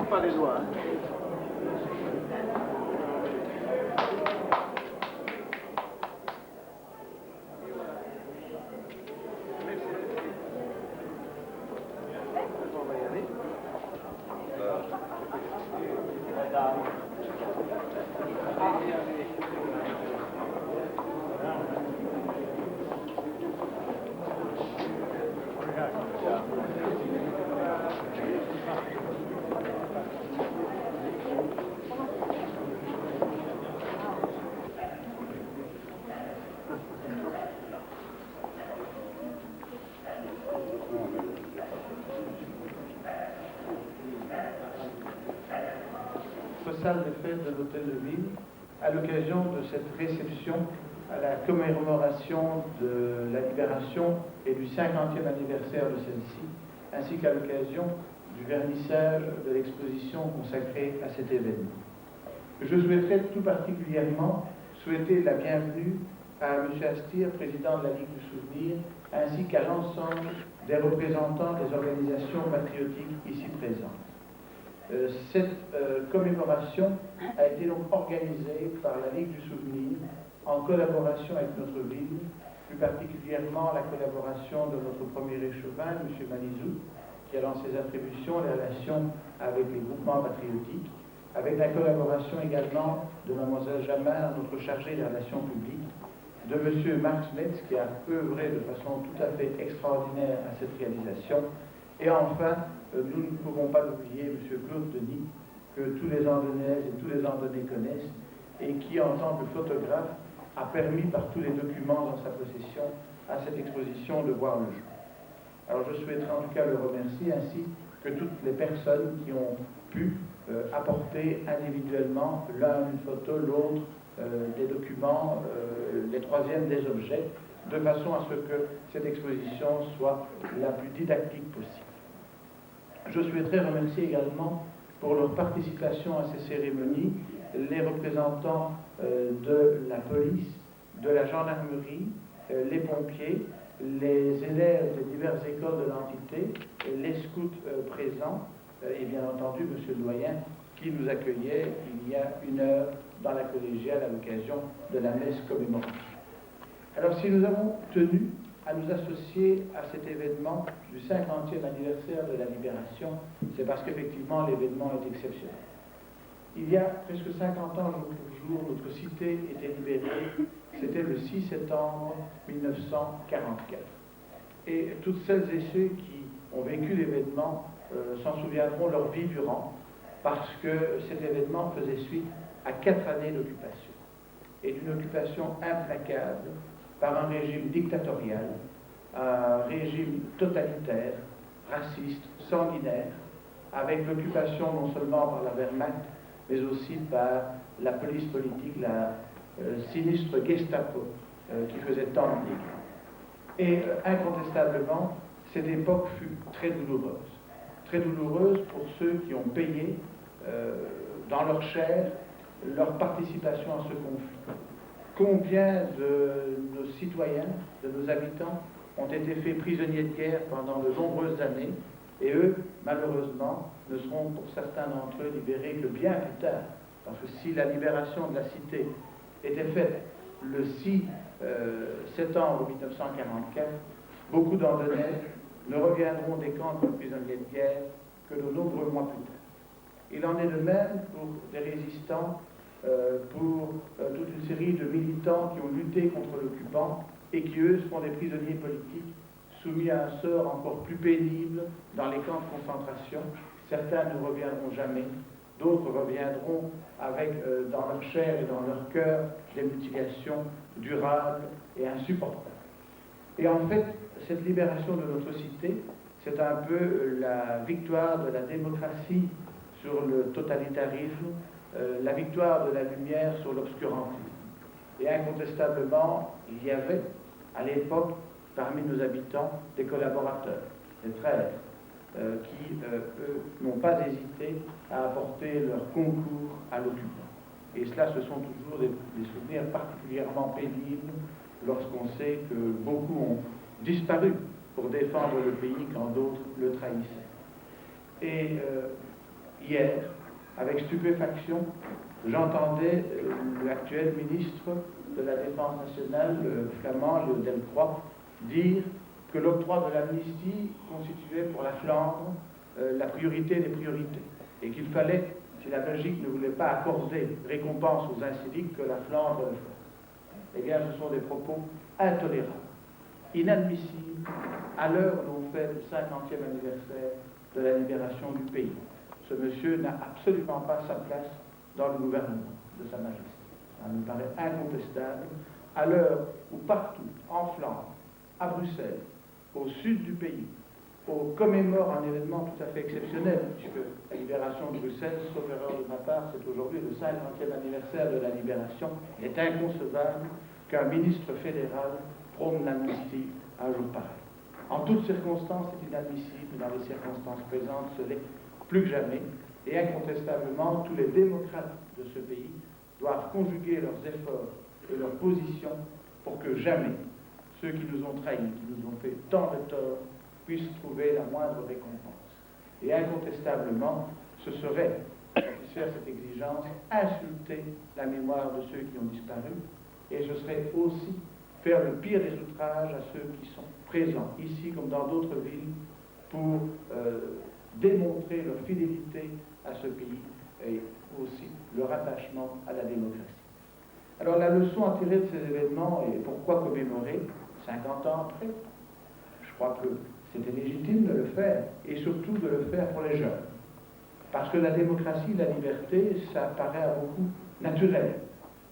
pas les doigts. Hein. Salle de fête de l'Hôtel de Ville, à l'occasion de cette réception à la commémoration de la libération et du 50e anniversaire de celle-ci, ainsi qu'à l'occasion du vernissage de l'exposition consacrée à cet événement. Je souhaiterais tout particulièrement souhaiter la bienvenue à M. Astir, président de la Ligue du Souvenir, ainsi qu'à l'ensemble des représentants des organisations patriotiques ici présentes. Cette commémoration a été donc organisée par la Ligue du Souvenir en collaboration avec notre ville, plus particulièrement la collaboration de notre premier échevin, M. Malizou, qui a dans ses attributions les relations avec les groupements patriotiques, avec la collaboration également de Mlle Jamard, notre chargée des relations publiques, de M. Marc Metz, qui a œuvré de façon tout à fait extraordinaire à cette réalisation, et enfin, nous ne pouvons pas l'oublier, M. Claude Denis, que tous les Andonnaises et tous les Andonnais connaissent, et qui, en tant que photographe, a permis par tous les documents dans sa possession à cette exposition de voir le jour. Alors je souhaiterais en tout cas le remercier, ainsi que toutes les personnes qui ont pu apporter individuellement, l'un une photo, l'autre des documents, les troisièmes des objets, de façon à ce que cette exposition soit la plus didactique possible. Je souhaiterais remercier également pour leur participation à ces cérémonies les représentants de la police, de la gendarmerie, les pompiers, les élèves des diverses écoles de l'entité, les scouts présents et bien entendu M. le doyen qui nous accueillait il y a une heure dans la collégiale à l'occasion de la messe commémorative. Alors si nous avons tenu à nous associer à cet événement du 50e anniversaire de la Libération, c'est parce qu'effectivement l'événement est exceptionnel. Il y a presque 50 ans, jour pour jour, notre cité était libérée. C'était le 6 septembre 1944. Et toutes celles et ceux qui ont vécu l'événement s'en souviendront leur vie durant, parce que cet événement faisait suite à 4 années d'occupation. Et d'une occupation implacable par un régime dictatorial, un régime totalitaire, raciste, sanguinaire, avec l'occupation non seulement par la Wehrmacht, mais aussi par la police politique, la sinistre Gestapo, qui faisait tant de dégâts. Et incontestablement, cette époque fut très douloureuse pour ceux qui ont payé dans leur chair leur participation à ce conflit. Combien de nos citoyens, de nos habitants, ont été faits prisonniers de guerre pendant de nombreuses années, et eux, malheureusement, ne seront pour certains d'entre eux libérés que bien plus tard. Parce que si la libération de la cité était faite le 6 septembre 1944, beaucoup d'Andonnais ne reviendront des camps de prisonniers de guerre que de nombreux mois plus tard. Il en est de même pour des résistants, pour toute une série de militants qui ont lutté contre l'occupant et qui, eux, sont des prisonniers politiques soumis à un sort encore plus pénible dans les camps de concentration. Certains ne reviendront jamais, d'autres reviendront avec dans leur chair et dans leur cœur des mutilations durables et insupportables. Et en fait, cette libération de notre cité, c'est un peu la victoire de la démocratie sur le totalitarisme, la victoire de la lumière sur l'obscurantisme. Et incontestablement, il y avait à l'époque, parmi nos habitants, des collaborateurs, des frères, qui, eux, n'ont pas hésité à apporter leur concours à l'occupant. Et cela, ce sont toujours des souvenirs particulièrement pénibles lorsqu'on sait que beaucoup ont disparu pour défendre le pays quand d'autres le trahissaient. Et hier, avec stupéfaction, j'entendais l'actuel ministre de la Défense nationale, le flamand Léo Delcroix, dire que l'octroi de l'amnistie constituait pour la Flandre la priorité des priorités, et qu'il fallait, si la Belgique ne voulait pas accorder récompense aux inciviques, que la Flandre le fasse. Eh bien, ce sont des propos intolérables, inadmissibles, à l'heure où l'on fait le 50e anniversaire de la libération du pays. Ce monsieur n'a absolument pas sa place dans le gouvernement de Sa Majesté. Ça me paraît incontestable, à l'heure où partout, en Flandre, à Bruxelles, au sud du pays, on commémore un événement tout à fait exceptionnel, puisque la libération de Bruxelles, sauf erreur de ma part, c'est aujourd'hui le 50e anniversaire de la libération. Il est inconcevable qu'un ministre fédéral prône l'amnistie à un jour pareil. En toutes circonstances, c'est inadmissible, mais dans les circonstances présentes, ce l'est plus que jamais. Et incontestablement, tous les démocrates de ce pays doivent conjuguer leurs efforts et leurs positions pour que jamais ceux qui nous ont trahis, qui nous ont fait tant de tort, puissent trouver la moindre récompense. Et incontestablement, ce serait, satisfaire cette exigence, insulter la mémoire de ceux qui ont disparu, et ce serait aussi faire le pire des outrages à ceux qui sont présents, ici comme dans d'autres villes, pour démontrer leur fidélité à ce pays et aussi leur attachement à la démocratie. Alors la leçon à tirer de ces événements, et pourquoi commémorer 50 ans après, je crois que c'était légitime de le faire, et surtout de le faire pour les jeunes. Parce que la démocratie, la liberté, ça paraît à beaucoup naturel.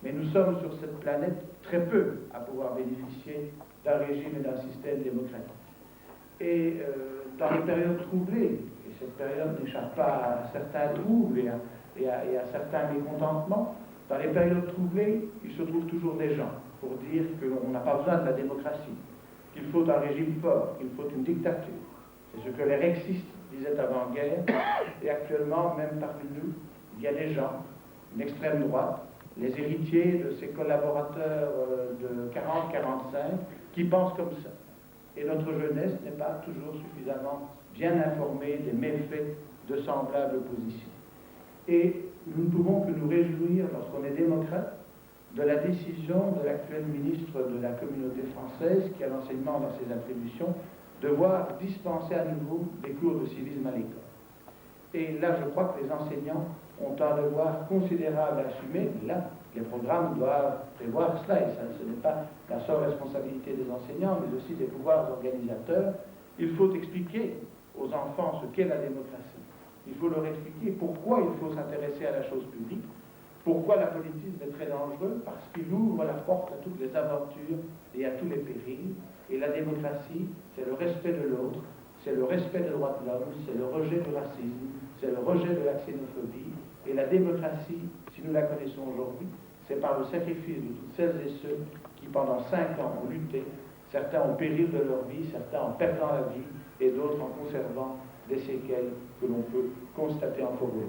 Mais nous sommes sur cette planète très peu à pouvoir bénéficier d'un régime et d'un système démocratique. Et dans les périodes troublées, et cette période n'échappe pas à certains troubles et à certains mécontentements, dans les périodes troublées, il se trouve toujours des gens pour dire qu'on n'a pas besoin de la démocratie, qu'il faut un régime fort, qu'il faut une dictature. C'est ce que les rexistes disaient avant-guerre, et actuellement, même parmi nous, il y a des gens, une extrême droite, les héritiers de ces collaborateurs de 40-45, qui pensent comme ça. Et notre jeunesse n'est pas toujours suffisamment bien informée des méfaits de semblables positions. Et nous ne pouvons que nous réjouir, lorsqu'on est démocrate, de la décision de l'actuel ministre de la communauté française, qui a l'enseignement dans ses attributions, de voir dispenser à nouveau des cours de civisme à l'école. Et là, je crois que les enseignants ont un devoir considérable à assumer. Là, les programmes doivent prévoir cela, et ça, ce n'est pas la seule responsabilité des enseignants, mais aussi des pouvoirs organisateurs. Il faut expliquer aux enfants ce qu'est la démocratie. Il faut leur expliquer pourquoi il faut s'intéresser à la chose publique, pourquoi la politique est très dangereuse, parce qu'il ouvre la porte à toutes les aventures et à tous les périls. Et la démocratie, c'est le respect de l'autre, c'est le respect des droits de l'homme, c'est le rejet du racisme, c'est le rejet de la xénophobie. Et la démocratie, si nous la connaissons aujourd'hui, c'est par le sacrifice de toutes celles et ceux qui, pendant 5 ans, ont lutté, certains au péril de leur vie, certains en perdant la vie, et d'autres en conservant des séquelles que l'on peut constater en Forêt.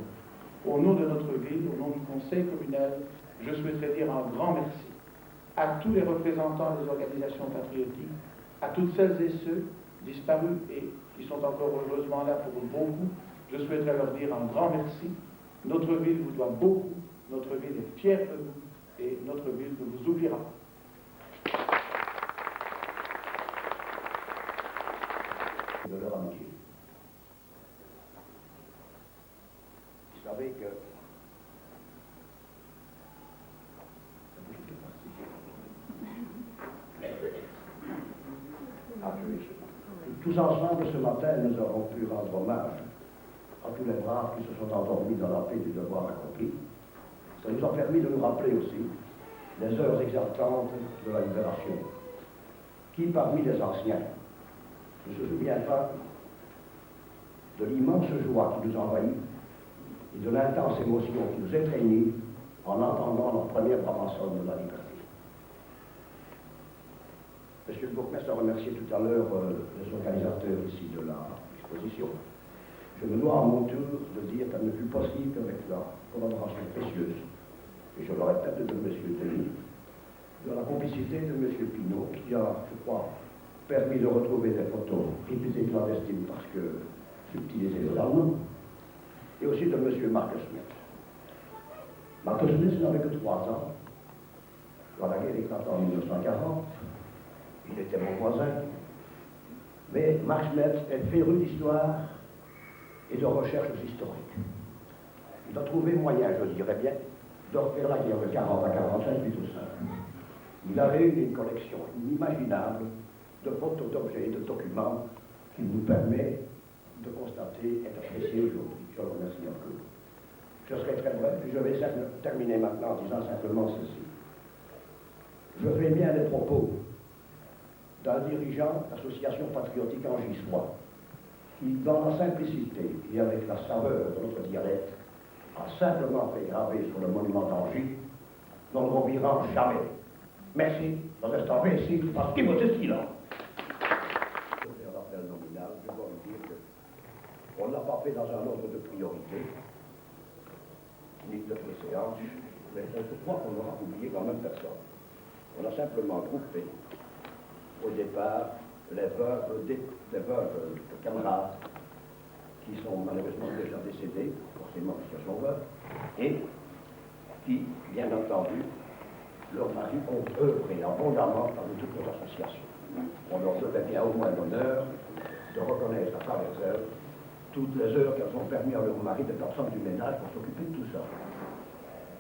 Au nom de notre ville, au nom du Conseil communal, je souhaiterais dire un grand merci à tous les représentants des organisations patriotiques, à toutes celles et ceux disparus et qui sont encore heureusement là pour beaucoup. Je souhaiterais leur dire un grand merci. Notre ville vous doit beaucoup, notre ville est fière de vous et notre ville ne vous oubliera pas. De leur amitié. Vous savez que tous ensemble ce matin, nous aurons pu rendre hommage à tous les braves qui se sont endormis dans la paix du devoir accompli. Ça nous a permis de nous rappeler aussi les heures exaltantes de la libération. Qui parmi les anciens ne se souvient pas de l'immense joie qui nous envahit et de l'intense émotion qui nous étreignit en entendant la première brabançonne de la liberté. Monsieur le bourgmestre a remercié tout à l'heure les organisateurs ici de l'exposition. Je me dois à mon tour de dire qu'elle ne fut possible qu'avec la collaboration précieuse, et je le répète, de M. Denis, de la complicité de M. Pinault, qui a, je crois, permis de retrouver des photos réputées clandestines parce que subtiliser les armes, et aussi de M. Marc Smith. Marc Smith n'avait que 3 ans. Quand la guerre éclata en 1940, il était mon voisin. Mais Marc Smith est féru d'histoire et de recherches historiques. Il a trouvé moyen, je dirais bien, de refaire la guerre de 40 à 45, puis tout ça. Il a réuni une collection inimaginable de photos, d'objets et de documents qui nous permet de constater et d'apprécier aujourd'hui. Je le remercie encore. Je serai très bref, puis je vais terminer maintenant en disant simplement ceci. Je fais bien les propos d'un dirigeant d'association patriotique angissois, qui, dans la simplicité et avec la saveur de notre dialecte, a simplement fait graver sur le monument d'Angy: nous ne revirons jamais. Merci, nous restons ici parce qu'il me dit là. Je fais un rappel nominal, je dois vous dire qu'on ne l'a pas fait dans un ordre de priorité, ni de préséance, mais je crois qu'on n'aura oublié quand même personne. On a simplement groupé, au départ, les veuves de camarades qui sont malheureusement déjà décédés, forcément puisqu'elles sont veuves, et qui, bien entendu, leurs maris ont œuvré abondamment dans toute notre association. On leur devait bien au moins l'honneur de reconnaître à travers elles toutes les heures qu'elles ont permis à leurs maris de personnes du ménage pour s'occuper de tout ça.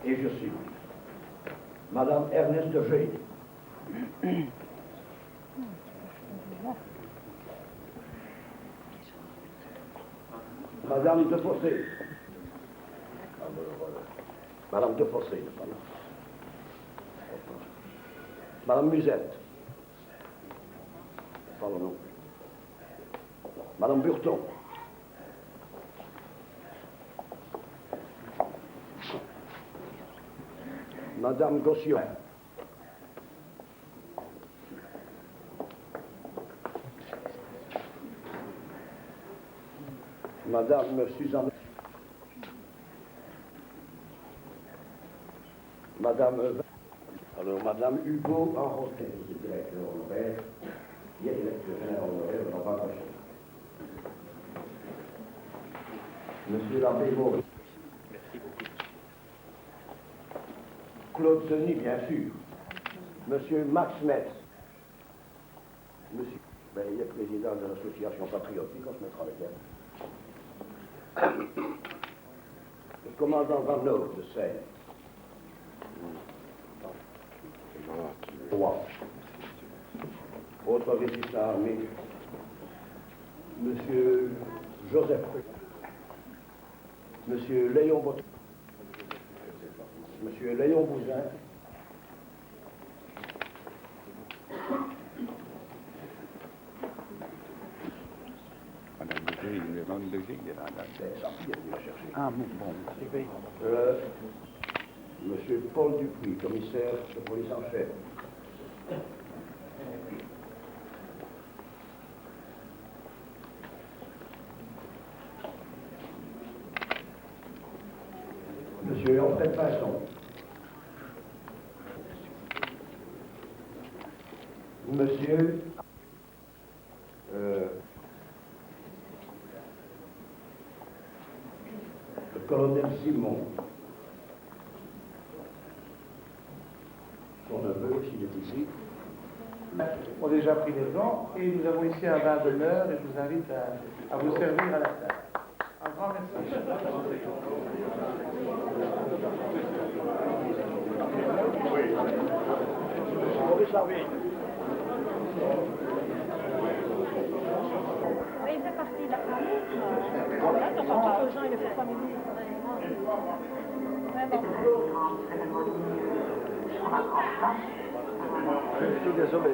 Et je cite Madame Ernest G. Madame Defossé. Madame Defossé, pardon. Madame Musette. Pardon, non. Madame Burton. Madame Gossion. Madame Suzanne. Madame. Alors, Madame Hugo Enroté, directeur honoraire. Il y a directeur général honoraire, on va pas. Monsieur l'abbé Maurice. Merci beaucoup. Claude Denis, bien sûr. Monsieur Max Metz. Monsieur. Ben, il est président de l'association patriotique, on se mettra avec elle. Le commandant Van Loo de Seine. 3. Autre résistant armé, Monsieur Joseph, Monsieur Léon Botton, Monsieur Léon Bouzin, Madame Bouger, il me demande le gigue, là. Ah, bon. Monsieur Paul Dupuis, commissaire de police en chef. Monsieur Alfred Pinson. Monsieur le colonel Simon. Son neveu, s'il est ici. ont déjà pris les bancs et nous avons ici un vin d'honneur et je vous invite à vous servir à la table. Un grand merci. Maurice Harvey. Oui, il fait partie de la famille. Là, quand on parle aux gens, il le fait pas mieux. Ouais, bon. Je suis désolé.